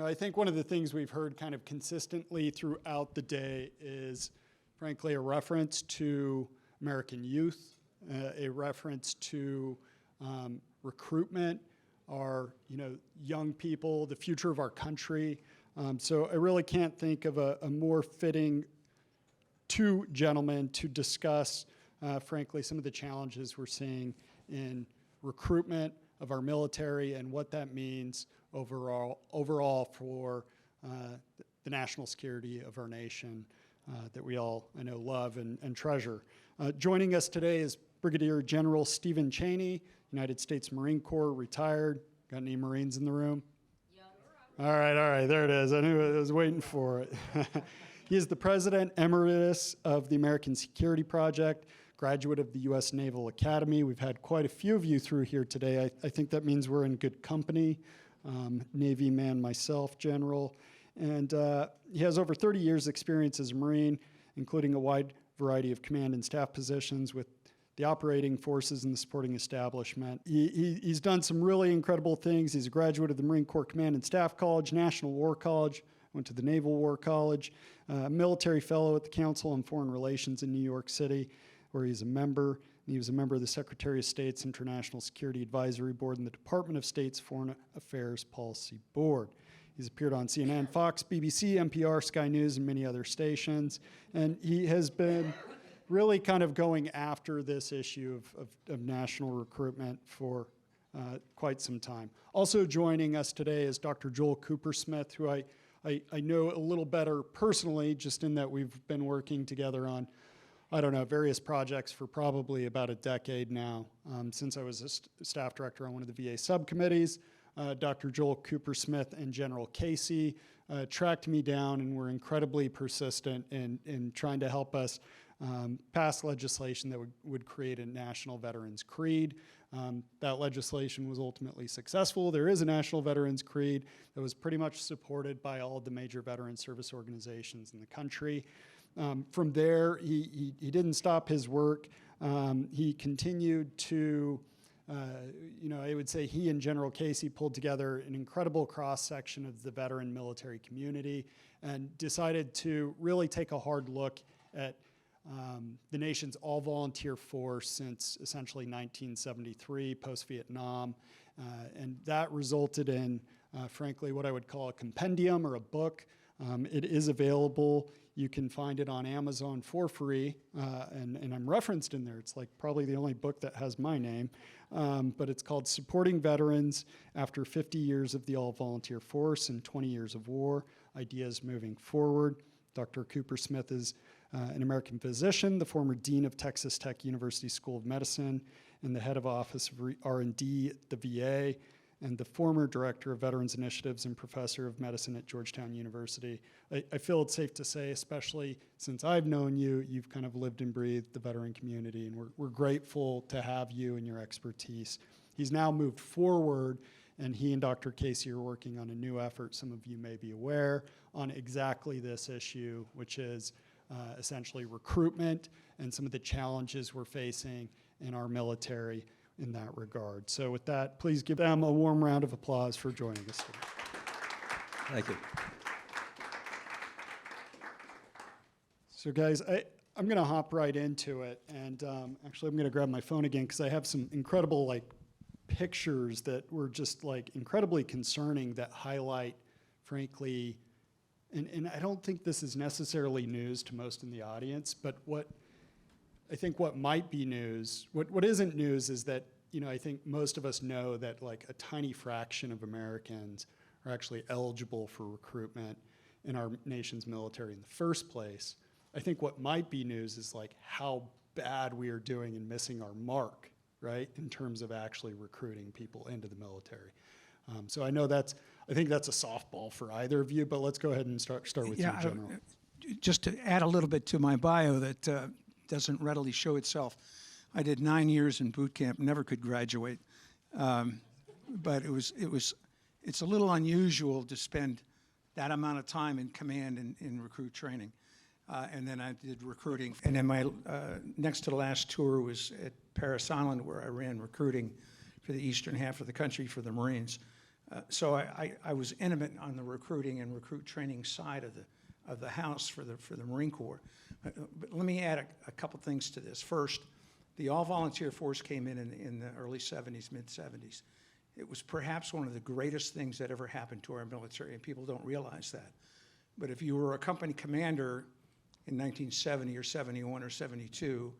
I think one of the things we've heard kind of consistently throughout the day is, frankly, a reference to American youth, a reference to recruitment, our young people, the future of our country. So I really can't think of a more fitting two gentlemen to discuss, frankly, some of the challenges we're seeing in recruitment of our military and what that means overall for the national security of our nation that we all, I know, love and treasure. Joining us today is Brigadier General Stephen Cheney, United States Marine Corps, retired. Got any Marines in the room? Yeah. All right, there it is. I knew I was waiting for it. He is the President Emeritus of the American Security Project, graduate of the U.S. Naval Academy. We've had quite a few of you through here today. I think that means we're in good company. Navy man myself, General. And he has over 30 years experience as a Marine, including a wide variety of command and staff positions with the operating forces and the supporting establishment. He's done some really incredible things. He's a graduate of the Marine Corps Command and Staff College, National War College, went to the Naval War College, military fellow at the Council on Foreign Relations in New York City, where he's a member. He was a member of the Secretary of State's International Security Advisory Board and the Department of State's Foreign Affairs Policy Board. He's appeared on CNN, Fox, BBC, NPR, Sky News, and many other stations. And he has been really kind of going after this issue of national recruitment for quite some time. Also joining us today is Dr. Joel Kupersmith, who I know a little better personally, just in that we've been working together on, I don't know, various projects for probably about a decade now, since I was a staff director on one of the VA subcommittees. Dr. Joel Kupersmith and General Casey tracked me down and were incredibly persistent in trying to help us pass legislation that would create a National Veterans Creed. That legislation was ultimately successful. There is a National Veterans Creed that was pretty much supported by all of the major veteran service organizations in the country. From there, he didn't stop his work. He continued to, I would say he and General Casey pulled together an incredible cross-section of the veteran military community and decided to really take a hard look at the nation's all-volunteer force since essentially 1973, post-Vietnam. And that resulted in, frankly, what I would call a compendium or a book. It is available. You can find it on Amazon for free, and I'm referenced in there. It's like probably the only book that has my name, but it's called Supporting Veterans After 50 Years of the All-Volunteer Force and 20 Years of War, Ideas Moving Forward. Dr. Kupersmith is an American physician, the former dean of Texas Tech University School of Medicine, and the head of Office of R&D at the VA, and the former director of Veterans Initiatives and professor of medicine at Georgetown University. I feel it's safe to say, especially since I've known you, you've kind of lived and breathed the veteran community, and we're grateful to have you and your expertise. He's now moved forward, and he and Dr. Casey are working on a new effort, some of you may be aware, on exactly this issue, which is essentially recruitment and some of the challenges we're facing in our military in that regard. So with that, please give them a warm round of applause for joining us today. Thank you. So guys, I'm gonna hop right into it, and actually I'm gonna grab my phone again because I have some incredible pictures that were just incredibly concerning that highlight, frankly, and I don't think this is necessarily news to most in the audience, but what might be news, what isn't news is that, I think most of us know that a tiny fraction of Americans are actually eligible for recruitment in our nation's military in the first place. I think what might be news is how bad we are doing in missing our mark, right, in terms of actually recruiting people into the military. So I know I think that's a softball for either of you, but let's go ahead and start with you, General. Just to add a little bit to my bio that doesn't readily show itself. I did 9 years in boot camp, never could graduate, but it's a little unusual to spend that amount of time in command in recruit training. And then I did recruiting. And then my next to the last tour was at Parris Island, where I ran recruiting for the eastern half of the country for the Marines. So I was intimate on the recruiting and recruit training side of the house for the Marine Corps. But let me add a couple things to this. First, the all-volunteer force came in the early 70s, mid-70s. It was perhaps one of the greatest things that ever happened to our military, and people don't realize that. But if you were a company commander in 1970 or 71 or 72,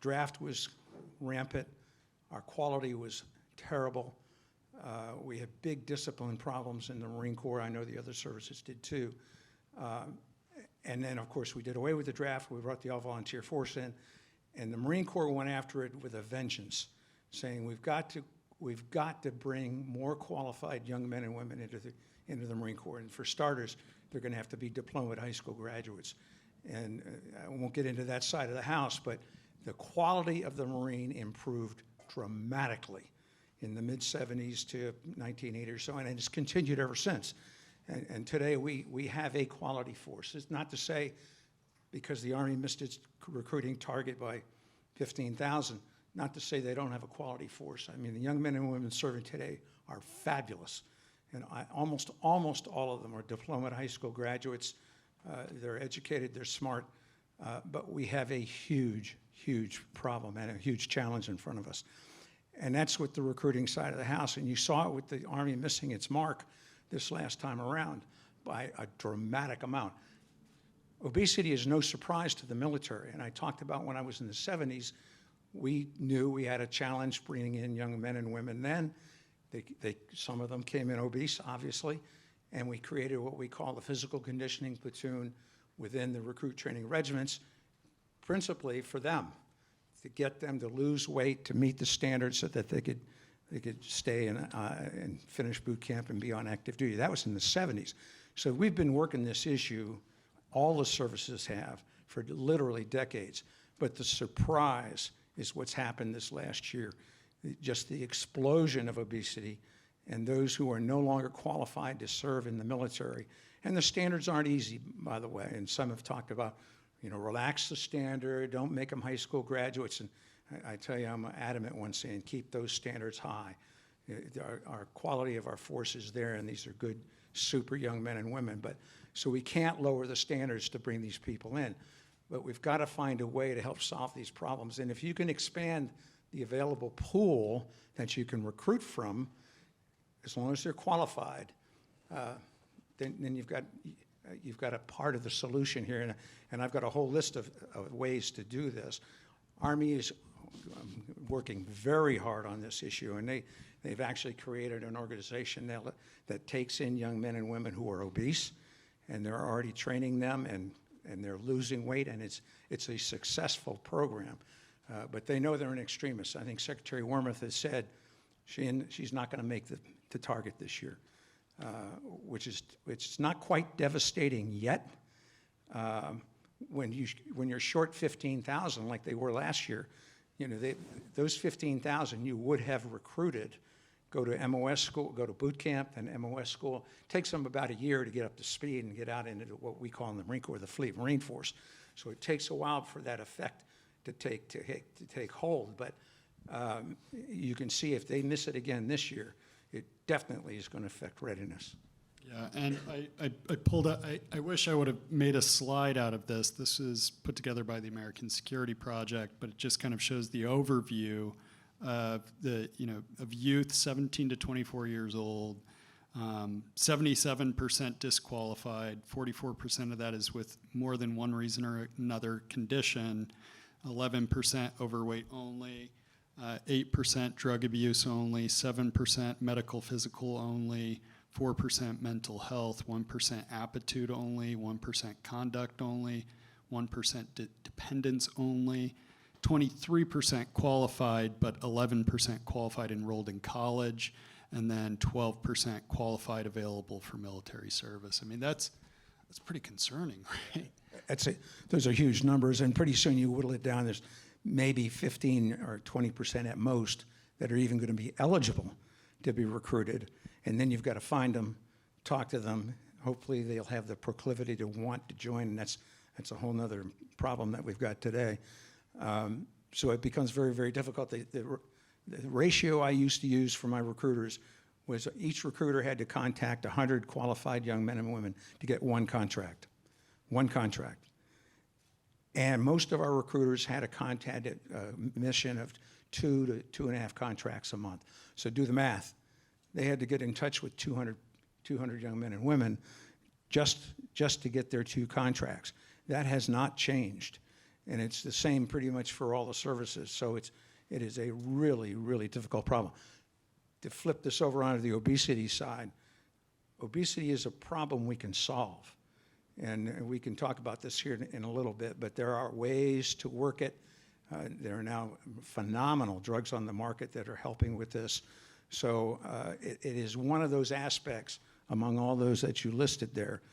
draft was rampant. Our quality was terrible. We had big discipline problems in the Marine Corps. I know the other services did too. And then, of course, we did away with the draft. We brought the all-volunteer force in. And the Marine Corps went after it with a vengeance, saying we've got to bring more qualified young men and women into the Marine Corps. And for starters, they're going to have to be diplomaed high school graduates. And I won't get into that side of the house, but the quality of the Marine improved dramatically in the mid-70s to 1980 or so, and it's continued ever since. And today we have a quality force. It's not to say because the Army missed its recruiting target by 15,000, not to say they don't have a quality force. I mean, the young men and women serving today are fabulous. And almost all of them are diplomaed high school graduates. They're educated, they're smart, but we have a huge problem and a huge challenge in front of us. And that's with the recruiting side of the house. And you saw it with the Army missing its mark this last time around by a dramatic amount. Obesity is no surprise to the military. And I talked about when I was in the 70s, we knew we had a challenge bringing in young men and women then. Some of them came in obese, obviously, and we created what we call the physical conditioning platoon within the recruit training regiments, principally for them, to get them to lose weight, to meet the standards so that they could stay and finish boot camp and be on active duty. That was in the 70s. So we've been working this issue, all the services have, for literally decades. But the surprise is what's happened this last year. Just the explosion of obesity and those who are no longer qualified to serve in the military. And the standards aren't easy, by the way, and some have talked about, relax the standard, don't make them high school graduates. And I tell you, I'm adamant one saying, keep those standards high. Our quality of our force is there, and these are good, super young men and women. But so we can't lower the standards to bring these people in. But we've got to find a way to help solve these problems. And if you can expand the available pool that you can recruit from, as long as they're qualified, then you've got a part of the solution here. And I've got a whole list of ways to do this. Army is working very hard on this issue, and they've actually created an organization that takes in young men and women who are obese, and they're already training them, and they're losing weight, and it's a successful program. But they know they're an extremist. I think Secretary Wormuth has said she's not going to make the target this year, which is not quite devastating yet. When you're short 15,000 like they were last year, those 15,000 you would have recruited go to MOS school, go to boot camp, and MOS school. It takes them about a year to get up to speed and get out into what we call in the Marine Corps the Fleet Marine Force. So it takes a while for that effect to take hold. But you can see if they miss it again this year, it definitely is going to affect readiness. Yeah, and I pulled up, I wish I would have made a slide out of this. This is put together by the American Security Project, but it just kind of shows the overview of of youth 17 to 24 years old, 77% disqualified, 44% of that is with more than one reason or another condition, 11% overweight only, 8% drug abuse only, 7% medical physical only, 4% mental health, 1% aptitude only, 1% conduct only, 1% dependence only, 23% qualified, but 11% qualified enrolled in college, and then 12% qualified available for military service. I mean, that's pretty concerning, right? That's it. Those are huge numbers, and pretty soon you whittle it down. There's maybe 15 or 20% at most that are even going to be eligible to be recruited. And then you've got to find them, talk to them. Hopefully they'll have the proclivity to want to join, and that's a whole other problem that we've got today. So it becomes very, very difficult. The ratio I used to use for my recruiters was each recruiter had to contact 100 qualified young men and women to get one contract. One contract. And most of our recruiters had a mission of 2 to 2.5 contracts a month. So do the math. They had to get in touch with 200 young men and women just to get their 2 contracts. That has not changed. And it's the same pretty much for all the services. So it is a really, really difficult problem. To flip this over onto the obesity side, obesity is a problem we can solve. And we can talk about this here in a little bit, but there are ways to work it. There are now phenomenal drugs on the market that are helping with this. So it is one of those aspects among all those that you listed there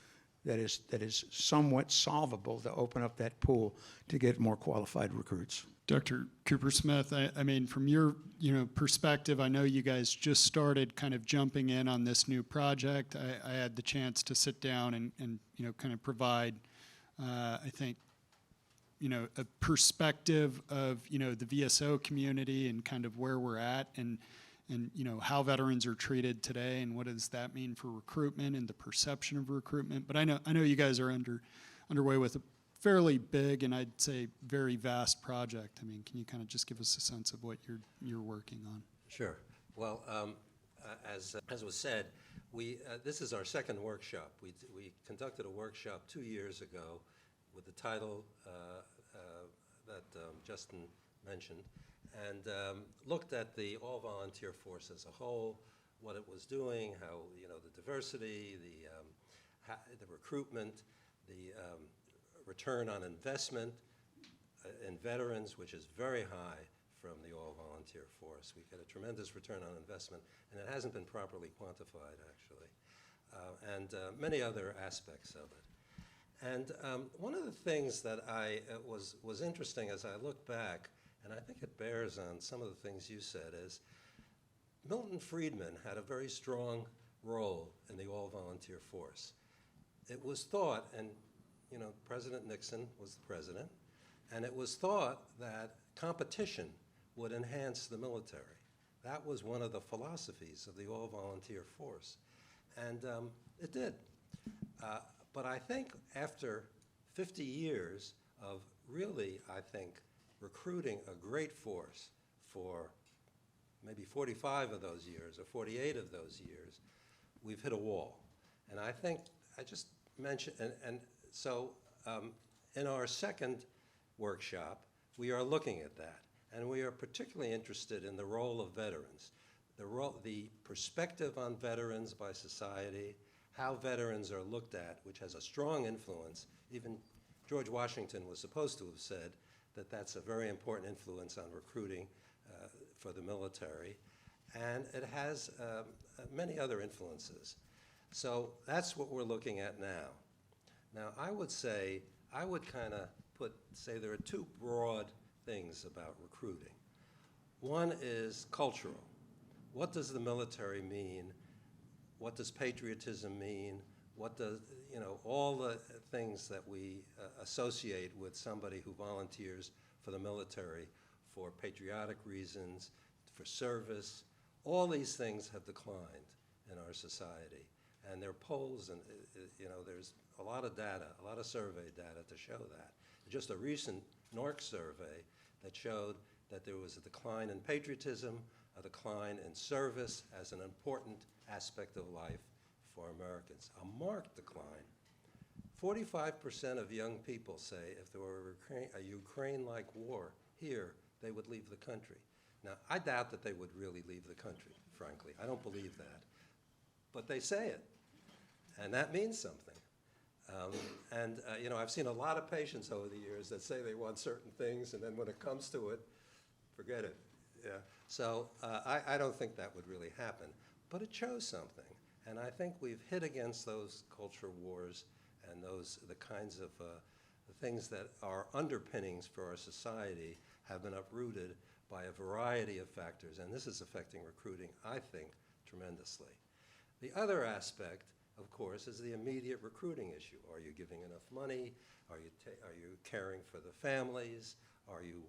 that is somewhat solvable to open up that pool to get more qualified recruits. Dr. Kupersmith, I mean, from your perspective, I know you guys just started kind of jumping in on this new project. I had the chance to sit down and kind of provide, I think, a perspective of the VSO community and kind of where we're at and how veterans are treated today and what does that mean for recruitment and the perception of recruitment. But I know you guys are underway with a fairly big and I'd say very vast project. I mean, can you kind of just give us a sense of what you're working on? Sure. Well, as was said, this is our second workshop. We conducted a workshop 2 years ago with the title that Justin mentioned, and looked at the all-volunteer force as a whole, what it was doing, how the diversity, the recruitment, the return on investment in veterans, which is very high from the all-volunteer force. We get a tremendous return on investment, and it hasn't been properly quantified, actually, and many other aspects of it. And one of the things that was interesting as I look back, and I think it bears on some of the things you said, is Milton Friedman had a very strong role in the all-volunteer force. It was thought, and President Nixon was the president, and it was thought that competition would enhance the military. That was one of the philosophies of the all-volunteer force, and it did. But I think after 50 years of really, I think, recruiting a great force for maybe 45 of those years or 48 of those years, we've hit a wall. And I think I just mentioned, and so in our second workshop, we are looking at that. And we are particularly interested in the role of veterans, the perspective on veterans by society, how veterans are looked at, which has a strong influence. Even George Washington was supposed to have said that that's a very important influence on recruiting for the military. And it has many other influences. So that's what we're looking at now. Now, I would kind of say there are 2 broad things about recruiting. One is cultural. What does the military mean? What does patriotism mean? What does, all the things that we associate with somebody who volunteers for the military for patriotic reasons, for service, all these things have declined in our society. And there are polls and, there's a lot of data, a lot of survey data to show that. Just a recent NORC survey that showed that there was a decline in patriotism, a decline in service as an important aspect of life for Americans, a marked decline. 45% of young people say if there were a Ukraine-like war here, they would leave the country. Now, I doubt that they would really leave the country, frankly. I don't believe that. But they say it, and that means something. I've seen a lot of patients over the years that say they want certain things, and then when it comes to it, forget it. Yeah. So I don't think that would really happen. But it shows something. And I think we've hit against those culture wars and the kinds of the things that are underpinnings for our society have been uprooted by a variety of factors. And this is affecting recruiting, I think, tremendously. The other aspect, of course, is the immediate recruiting issue. Are you giving enough money? Are you caring for the families? Are you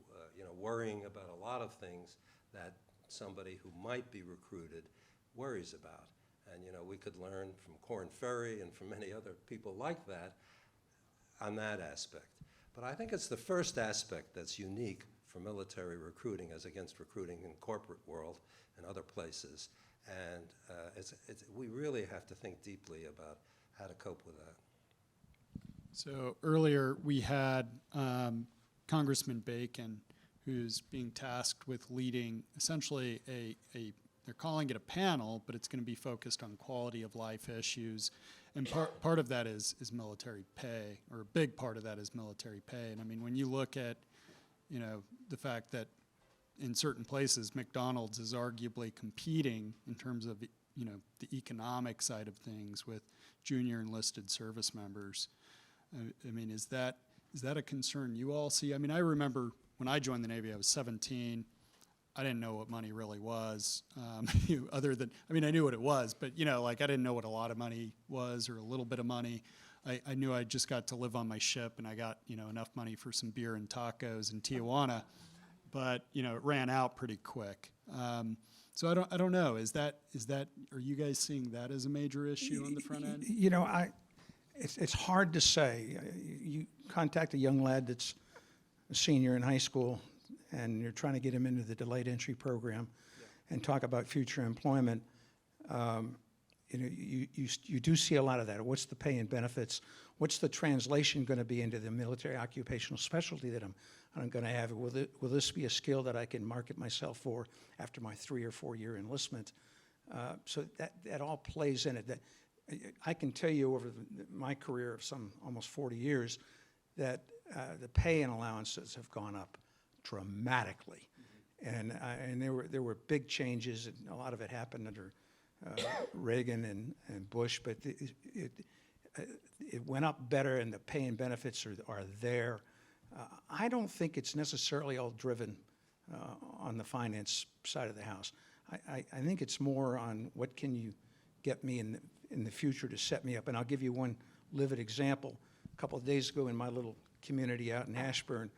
worrying about a lot of things that somebody who might be recruited worries about. And, you know, we could learn from Korn Ferry and from many other people like that on that aspect. But I think it's the first aspect that's unique for military recruiting as against recruiting in corporate world and other places. And we really have to think deeply about how to cope with that. So earlier we had Congressman Bacon, who's being tasked with leading essentially they're calling it a panel, but it's going to be focused on quality of life issues. And part of that is military pay, or a big part of that is military pay. And I mean, when you look at, you know, the fact that in certain places, McDonald's is arguably competing in terms of, you know, the economic side of things with junior enlisted service members. I mean, is that a concern you all see? I mean, I remember when I joined the Navy, I was 17. I didn't know what money really was, other than, I mean, I knew what it was, but, you know, like I didn't know what a lot of money was or a little bit of money. I knew I just got to live on my ship, and I got, you know, enough money for some beer and tacos in Tijuana, but, you know, it ran out pretty quick. So I don't know. Are you guys seeing that as a major issue on the front end? You know, it's hard to say. You contact a young lad that's a senior in high school, and you're trying to get him into the delayed entry program, and talk about future employment. You know, you do see a lot of that. What's the pay and benefits? What's the translation going to be into the military occupational specialty that I'm going to have? Will this be a skill that I can market myself for after my 3 or 4 year enlistment? So that all plays in it. I can tell you over my career of some almost 40 years that the pay and allowances have gone up dramatically, and there were big changes, and a lot of it happened under Reagan and Bush, but it went up better, and the pay and benefits are there. I don't think it's necessarily all driven on the finance side of the house. I think it's more on what can you get me in the future to set me up. And I'll give you one livid example. A couple of days ago in my little community out in Ashburn,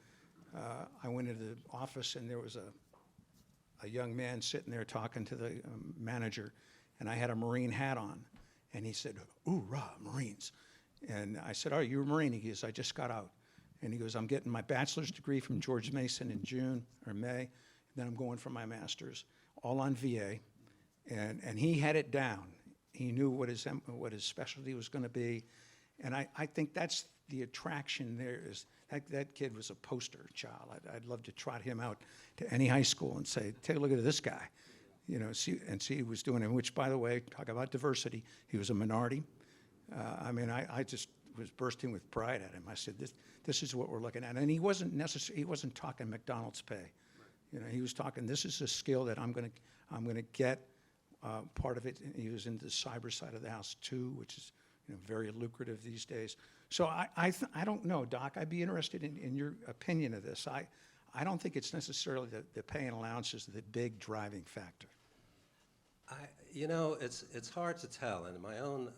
I went into the office, and there was a young man sitting there talking to the manager, and I had a Marine hat on. And he said, "Hoorah, Marines." And I said, "Oh, you're a Marine?" He goes, "I just got out." And he goes, "I'm getting my bachelor's degree from George Mason in June or May, and then I'm going for my master's, all on VA." And he had it down. He knew what his specialty was going to be. And I think that's the attraction there. Is that kid was a poster child. I'd love to trot him out to any high school and say, "Take a look at this guy," you know, see he was doing it. Which, by the way, talk about diversity. He was a minority. I mean, I just was bursting with pride at him. I said, "This is what we're looking at." And he wasn't talking McDonald's pay. You know, he was talking, this is a skill that I'm going to get. Part of it, he was into the cyber side of the house too, which is, you know, very lucrative these days. So I don't know, Doc. I'd be interested in your opinion of this. I don't think it's necessarily the pay and allowance is the big driving factor. You know, it's hard to tell. And my own,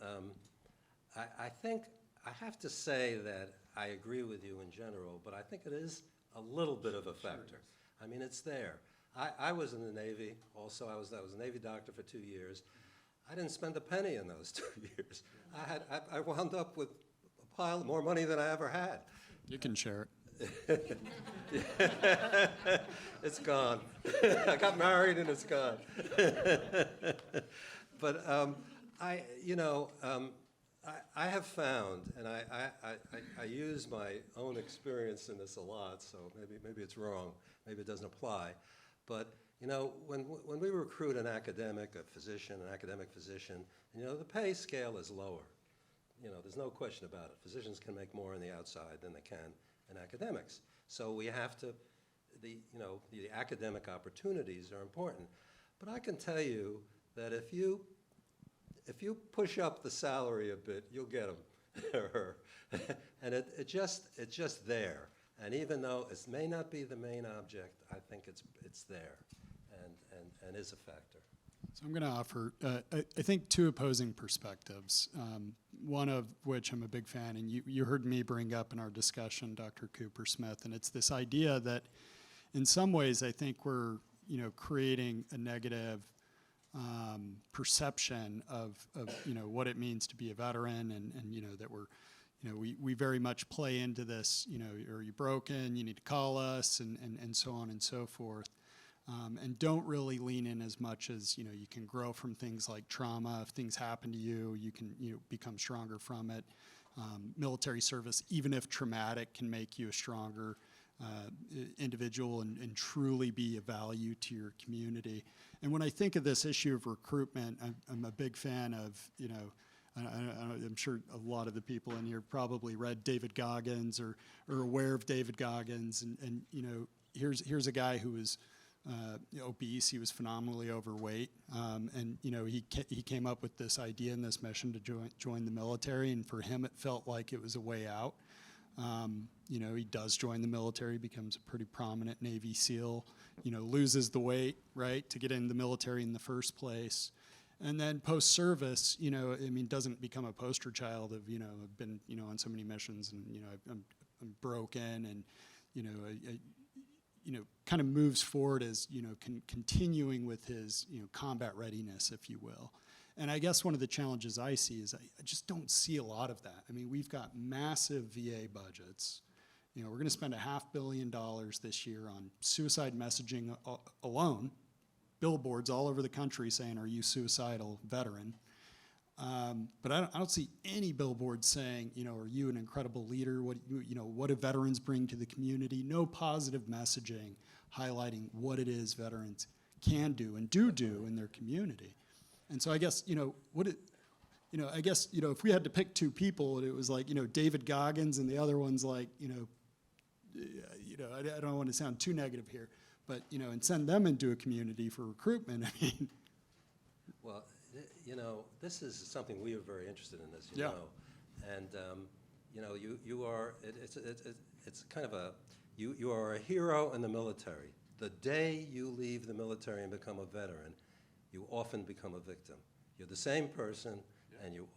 I think I have to say that I agree with you in general, but I think it is a little bit of a factor. I mean, it's there. I was in the Navy also. I was a Navy doctor for 2 years. I didn't spend a penny in those 2 years. I wound up with a pile more money than I ever had. You can share it. It's gone. I got married and it's gone. But I have found, and I use my own experience in this a lot, so maybe it's wrong, maybe it doesn't apply. But, you know, when we recruit an academic physician, you know, the pay scale is lower. You know, there's no question about it. Physicians can make more on the outside than they can in academics. So we have to, the academic opportunities are important. But I can tell you that if you push up the salary a bit, you'll get them. And it's just there. And even though it may not be the main object, I think it's there and is a factor. So I'm going to offer, I think, two opposing perspectives, one of which I'm a big fan, and you heard me bring up in our discussion, Dr. Kupersmith, and it's this idea that in some ways I think we're, you know, creating a negative perception of what it means to be a veteran, and that we're, we very much play into this, are you broken, you need to call us, and so on and so forth. And don't really lean in as much as, you can grow from things like trauma. If things happen to you, you can become stronger from it. Military service, even if traumatic, can make you a stronger individual and truly be a value to your community. And when I think of this issue of recruitment, I'm a big fan of, I'm sure a lot of the people in here probably read David Goggins or are aware of David Goggins. And here's a guy who was obese. He was phenomenally overweight, and he came up with this idea and this mission to join the military. And for him, it felt like it was a way out. He does join the military, becomes a pretty prominent Navy SEAL. Loses the weight, right, to get in the military in the first place. And then post-service, doesn't become a poster child of, I've been, on so many missions, and, I'm broken, and, kind of moves forward as, continuing with his, combat readiness, if you will. And I guess one of the challenges I see is I just don't see a lot of that. I mean, we've got massive VA budgets. We're going to spend $500 million this year on suicide messaging alone, billboards all over the country saying, "Are you suicidal, veteran?" But I don't see any billboards saying, "Are you an incredible leader? What do veterans bring to the community?" No positive messaging highlighting what it is veterans can do and do in their community. And so I guess, if we had to pick two people, it was like, David Goggins, and the other one's like, I don't want to sound too negative here, but, and send them into a community for recruitment. I mean. Well, this is something we are very interested in, as you Yeah. know. And, you are, it's kind of you are a hero in the military. The day you leave the military and become a veteran, you often become a victim. You're the same person, and you're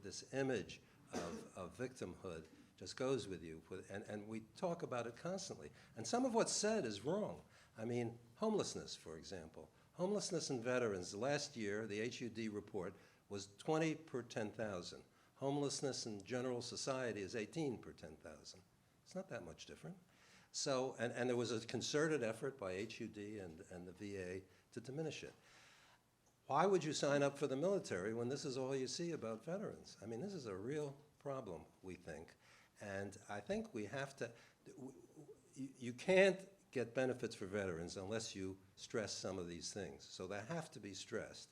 this image of victimhood just goes with you. And we talk about it constantly. And some of what's said is wrong. I mean, homelessness, for example. Homelessness in veterans, last year, the HUD report was 20 per 10,000. Homelessness in general society is 18 per 10,000. It's not that much different. So, and there was a concerted effort by HUD and the VA to diminish it. Why would you sign up for the military when this is all you see about veterans? I mean, this is a real problem, we think. And I think we have to, you can't get benefits for veterans unless you stress some of these things. So they have to be stressed.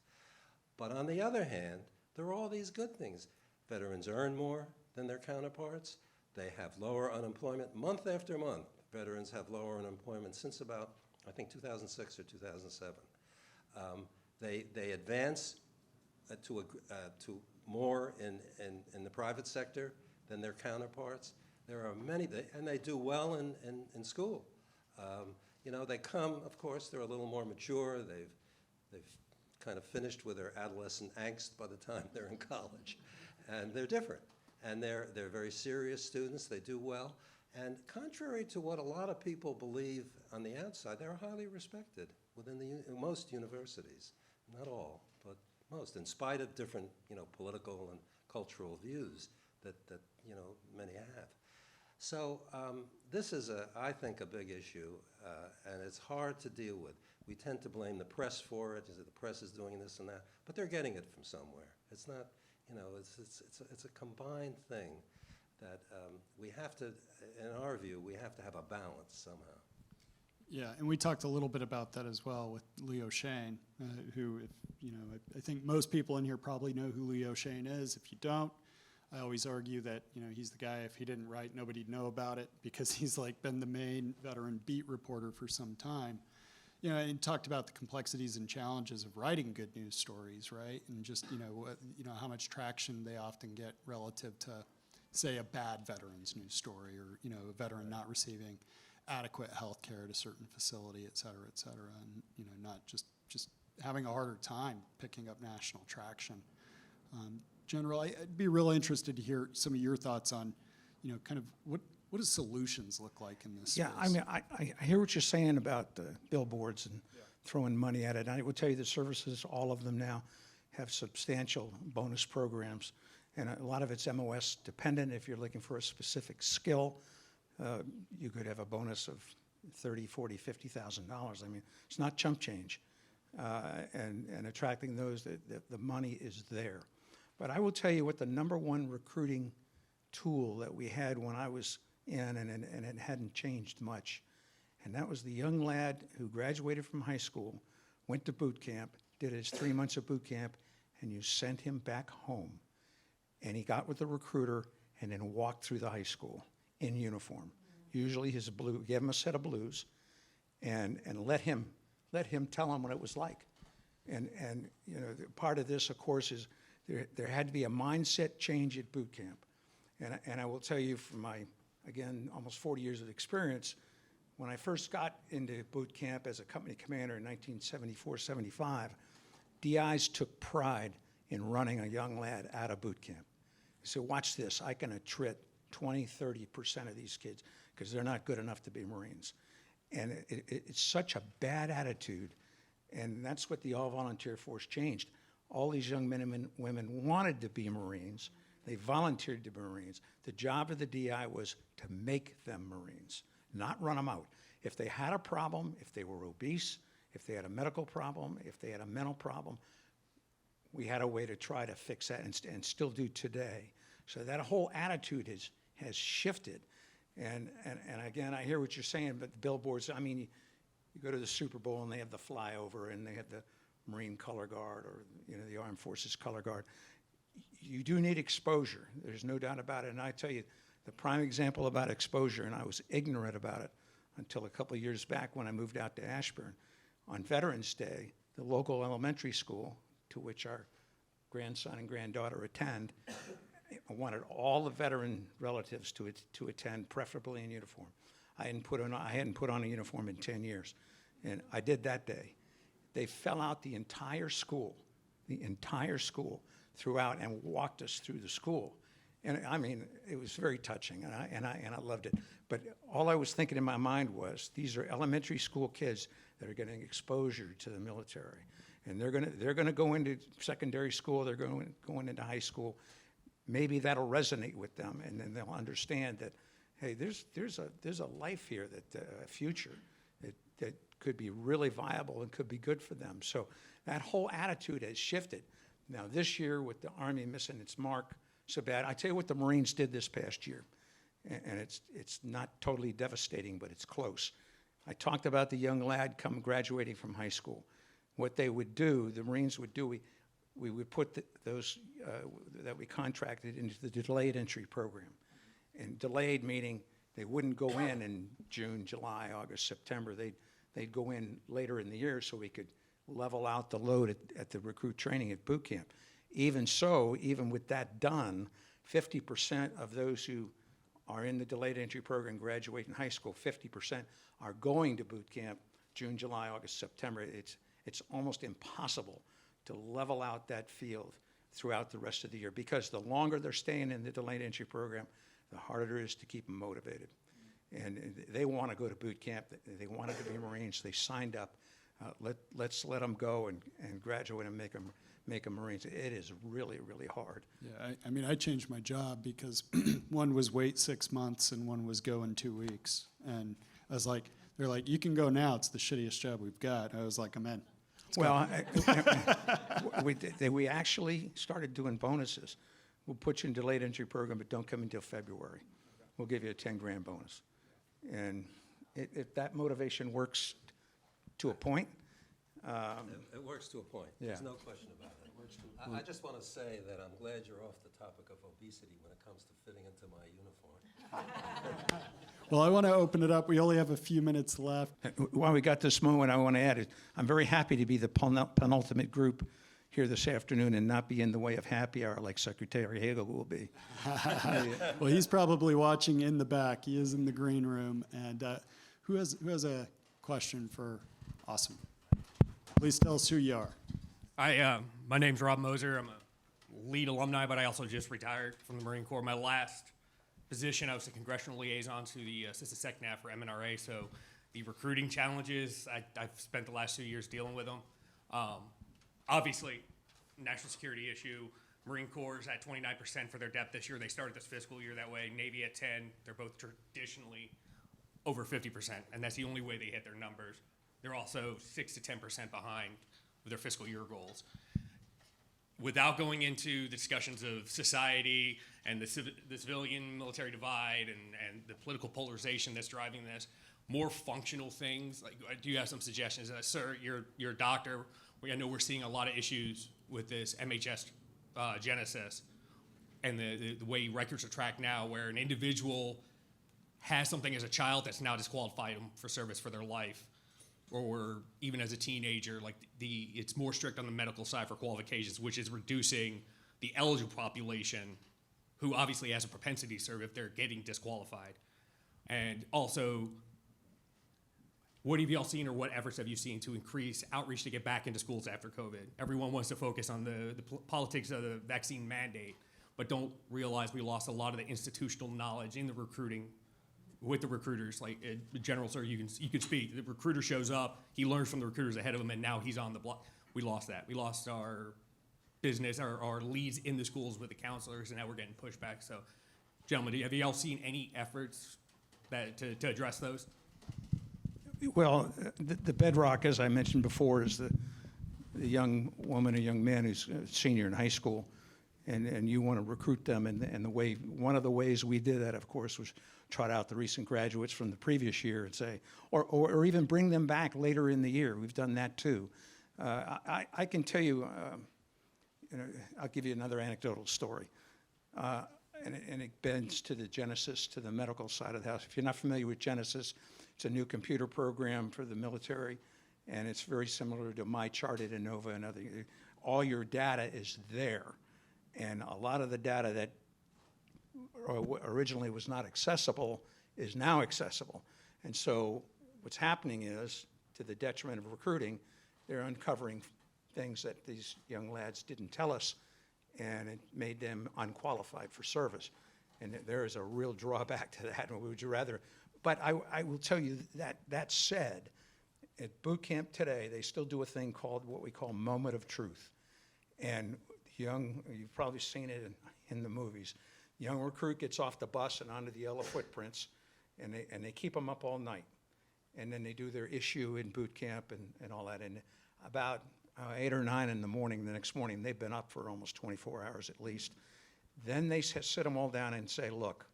But on the other hand, there are all these good things. Veterans earn more than their counterparts. They have lower unemployment. Month after month, veterans have lower unemployment since about, I think, 2006 or 2007. They advance to more in the private sector than their counterparts. There are many, and they do well in school. They come, of course, they're a little more mature. They've kind of finished with their adolescent angst by the time they're in college. And they're different. And they're very serious students. They do well. And contrary to what a lot of people believe on the outside, they're highly respected within most universities. Not all, but most, in spite of different, political and cultural views that many have. So this is, I think, a big issue, and it's hard to deal with. We tend to blame the press for it. The press is doing this and that, but they're getting it from somewhere. It's not, it's a combined thing that we have to, in our view, we have to have a balance somehow. Yeah, and we talked a little bit about that as well with Leo Shane, who, I think most people in here probably know who Leo Shane is. If you don't, I always argue that, he's the guy, if he didn't write, nobody'd know about it, because he's been the main veteran beat reporter for some time. And talked about the complexities and challenges of writing good news stories, right? And just, how much traction they often get relative to, say, a bad veterans news story, or, a veteran not receiving adequate health care at a certain facility, et cetera, and, not just having a harder time picking up national traction. General, I'd be real interested to hear some of your thoughts on, kind of what do solutions look like in this Yeah, space? I mean, I hear what you're saying about the billboards and throwing money at it. I will tell you the services, all of them now, have substantial bonus programs. And a lot of it's MOS dependent. If you're looking for a specific skill, you could have a bonus of $30,000, $40,000, $50,000. I mean, it's not chump change. And attracting those, the money is there. But I will tell you what the #1 recruiting tool that we had when I was in, and it hadn't changed much, and that was the young lad who graduated from high school, went to boot camp, did his 3 months of boot camp, and you sent him back home. And he got with the recruiter and then walked through the high school in uniform. Usually his blue, gave him a set of blues, and let him tell him what it was like. And you know, part of this, of course, is there had to be a mindset change at boot camp. And I will tell you from my, again, almost 40 years of experience, when I first got into boot camp as a company commander in 1974-75, DIs took pride in running a young lad out of boot camp. They said, watch this, I can attrit 20, 30% of these kids because they're not good enough to be Marines. And it's such a bad attitude, and that's what the all-volunteer force changed. All these young men and women wanted to be Marines. They volunteered to be Marines. The job of the DI was to make them Marines, not run them out. If they had a problem, if they were obese, if they had a medical problem, if they had a mental problem, we had a way to try to fix that and still do today. So that whole attitude has shifted. And again, I hear what you're saying, but the billboards, I mean, you go to the Super Bowl and they have the flyover and they have the Marine Color Guard or, you know, the Armed Forces Color Guard. You do need exposure. There's no doubt about it. And I tell you, the prime example about exposure, and I was ignorant about it until a couple of years back when I moved out to Ashburn. On Veterans Day, the local elementary school to which our grandson and granddaughter attend wanted all the veteran relatives to attend, preferably in uniform. I hadn't put on a uniform in 10 years, and I did that day. They fell out the entire school throughout and walked us through the school. And I mean, it was very touching, and I loved it. But all I was thinking in my mind was, these are elementary school kids that are getting exposure to the military, and they're gonna go into secondary school. They're going into high school. Maybe that'll resonate with them, and then they'll understand that, hey, there's a life here, that a future that could be really viable and could be good for them. So that whole attitude has shifted. Now this year, with the Army missing its mark so bad, I tell you what the Marines did this past year, and it's not totally devastating, but it's close. I talked about the young lad graduating from high school. What they would do, the Marines would do, we would put those that we contracted into the delayed entry program. And delayed meaning they wouldn't go in June, July, August, September. They'd go in later in the year so we could level out the load at the recruit training at boot camp. Even so, even with that done, 50% of those who are in the delayed entry program graduate in high school, 50% are going to boot camp June, July, August, September. It's almost impossible to level out that field throughout the rest of the year, because the longer they're staying in the delayed entry program, the harder it is to keep them motivated. And they want to go to boot camp. They wanted to be Marines. They signed up. Let's let them go and graduate and make them Marines. It is really, really hard. Yeah, I mean, I changed my job because one was wait 6 months and one was go in 2 weeks. And I was like, they're like, you can go now. It's the shittiest job we've got. I was like, I'm in. Well, we actually started doing bonuses. We'll put you in delayed entry program, but don't come until February. We'll give you a 10 grand bonus. And if that motivation works to a point. It works to a point. Yeah. There's no question about it. I just want to say that I'm glad you're off the topic of obesity when it comes to fitting into my uniform. Well, I want to open it up. We only have a few minutes left. While we got this moment, I want to add, I'm very happy to be the penultimate group here this afternoon and not be in the way of happy hour like Secretary Hagel will be. Well, he's probably watching in the back. He is in the green room. And who has a question for Awesome? Please tell us who you are. My name's Rob Moser. I'm a lead alumni, but I also just retired from the Marine Corps. My last position, I was a congressional liaison to the Assistant SecNav for MNRA, so the recruiting challenges. I've spent the last 2 years dealing with them. Obviously, national security issue. Marine Corps is at 29% for their depth this year. They started this fiscal year that way. Navy at 10. They're both traditionally over 50%, and that's the only way they hit their numbers. They're also 6 to 10% behind their fiscal year goals. Without going into the discussions of society and the civilian military divide and the political polarization that's driving this, more functional things, like, do you have some suggestions? Sir, you're a doctor. I know we're seeing a lot of issues with this MHS genesis and the way records are tracked now, where an individual has something as a child that's now disqualified them for service for their life, or even as a teenager, like it's more strict on the medical side for qualifications, which is reducing the eligible population who obviously has a propensity to serve if they're getting disqualified. And also, what have y'all seen, or what efforts have you seen to increase outreach to get back into schools after COVID? Everyone wants to focus on the politics of the vaccine mandate, but don't realize we lost a lot of the institutional knowledge in the recruiting with the recruiters. Like, General, sir, you can speak. The recruiter shows up, he learns from the recruiters ahead of him, and now he's on the block. We lost that. We lost our business, our leads in the schools with the counselors, and now we're getting pushback. So, gentlemen, have y'all seen any efforts to address those? Well, the bedrock, as I mentioned before, is the young woman or young man who's a senior in high school, and you want to recruit them. And one of the ways we did that, of course, was trot out the recent graduates from the previous year and say, or even bring them back later in the year. We've done that too. I can tell you, I'll give you another anecdotal story. And it bends to the Genesis, to the medical side of the house. If you're not familiar with Genesis, it's a new computer program for the military, and it's very similar to MyChart at Innova and other. All your data is there, and a lot of the data that originally was not accessible is now accessible. And so what's happening is, to the detriment of recruiting, they're uncovering things that these young lads didn't tell us, and it made them unqualified for service. And there is a real drawback to that. Would you rather? But I will tell you that said, at boot camp today, they still do a thing called what we call moment of truth. And you've probably seen it in the movies. Young recruit gets off the bus and onto the yellow footprints, and they keep them up all night. And then they do their issue in boot camp and all that. And about 8 or 9 in the morning, the next morning, they've been up for almost 24 hours at least. Then they sit them all down and say, look,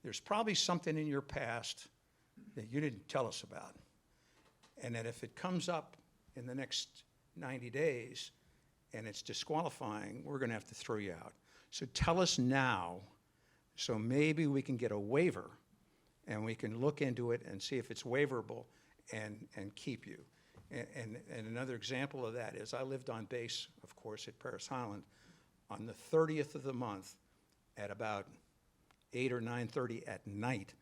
there's probably something in your past that you didn't tell us about. And that if it comes up in the next 90 days and it's disqualifying, we're going to have to throw you out. So tell us now, so maybe we can get a waiver and we can look into it and see if it's waiverable and keep you. And another example of that is I lived on base, of course, at Paris Island. On the 30th of the month, at about 8 or 9:30 at night,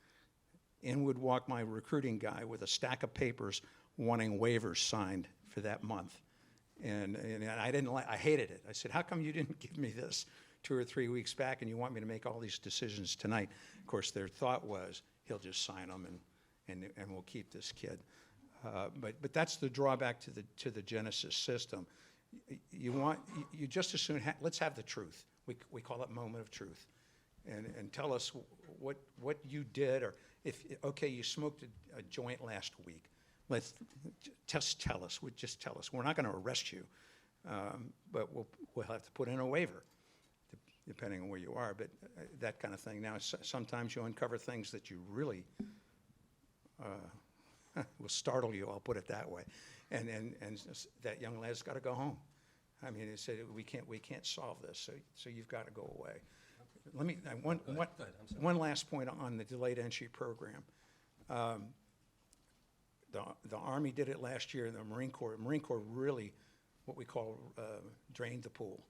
in would walk my recruiting guy with a stack of papers wanting waivers signed for that month. And I hated it. I said, how come you didn't give me this 2 or 3 weeks back and you want me to make all these decisions tonight? Of course, their thought was, he'll just sign them and we'll keep this kid. But that's the drawback to the Genesis system. You just as soon let's have the truth. We call it moment of truth, and tell us what you did, or if you smoked a joint last week. Let's just tell us. Just tell us. We're not going to arrest you, but we'll have to put in a waiver, depending on where you are. But that kind of thing. Now, sometimes you uncover things that you really will startle you. I'll put it that way. And that young lad's got to go home. I mean, they said we can't solve this, so you've got to go away. Let me one last point on the delayed entry program. The Army did it last year, and the Marine Corps really, what we call, drained the pool,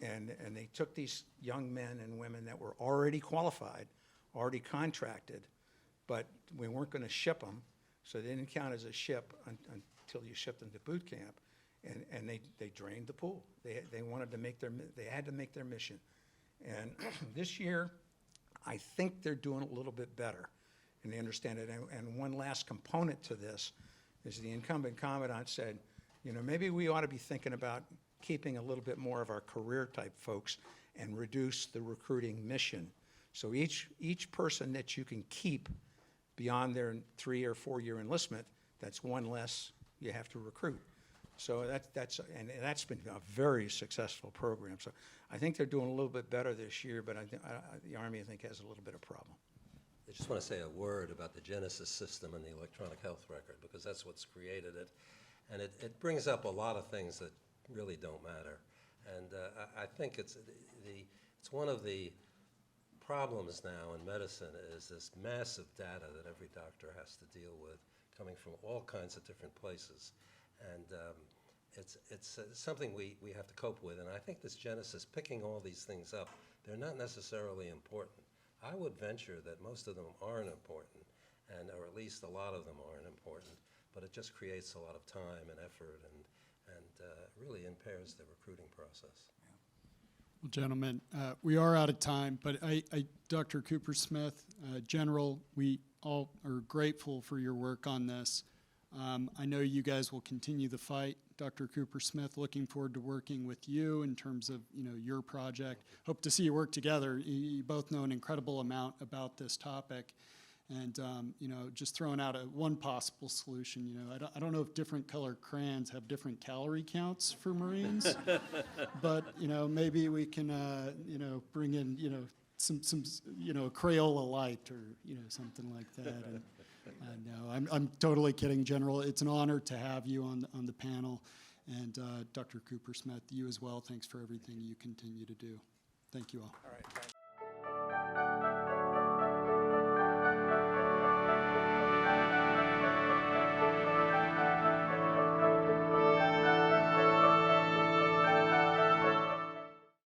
and they took these young men and women that were already qualified, already contracted, but we weren't going to ship them, so they didn't count as a ship until you shipped them to boot camp. And they drained the pool. They wanted to they had to make their mission. And this year, I think they're doing a little bit better. and they understand it. And one last component to this is the incumbent commandant said, you know, maybe we ought to be thinking about keeping a little bit more of our career-type folks and reduce the recruiting mission. So each person that you can keep beyond their 3 or 4 year enlistment, that's one less you have to recruit. So that's been a very successful program. So I think they're doing a little bit better this year, but the Army, I think, has a little bit of problem. I just want to say a word about the Genesis system and the electronic health record, because that's what's created it. And it brings up a lot of things that really don't matter. And I think it's one of the problems now in medicine is this massive data that every doctor has to deal with, coming from all kinds of different places. And it's something we have to cope with. And I think this Genesis, picking all these things up, they're not necessarily important. I would venture that most of them aren't important, or at least a lot of them aren't important, but it just creates a lot of time and effort and really impairs the recruiting process. Well, gentlemen, we are out of time, but Dr. Kupersmith, General, we all are grateful for your work on this. I know you guys will continue the fight. Dr. Kupersmith, looking forward to working with you in terms of your project. Hope to see you work together. You both know an incredible amount about this topic. And just throwing out one possible solution, I don't know if different color crayons have different calorie counts for Marines, but maybe we can bring in some Crayola Light or something like that. And no, I'm totally kidding, General. It's an honor to have you on the panel, and Dr. Kupersmith, you as well. Thanks for everything you continue to do. Thank you all. All right, thanks.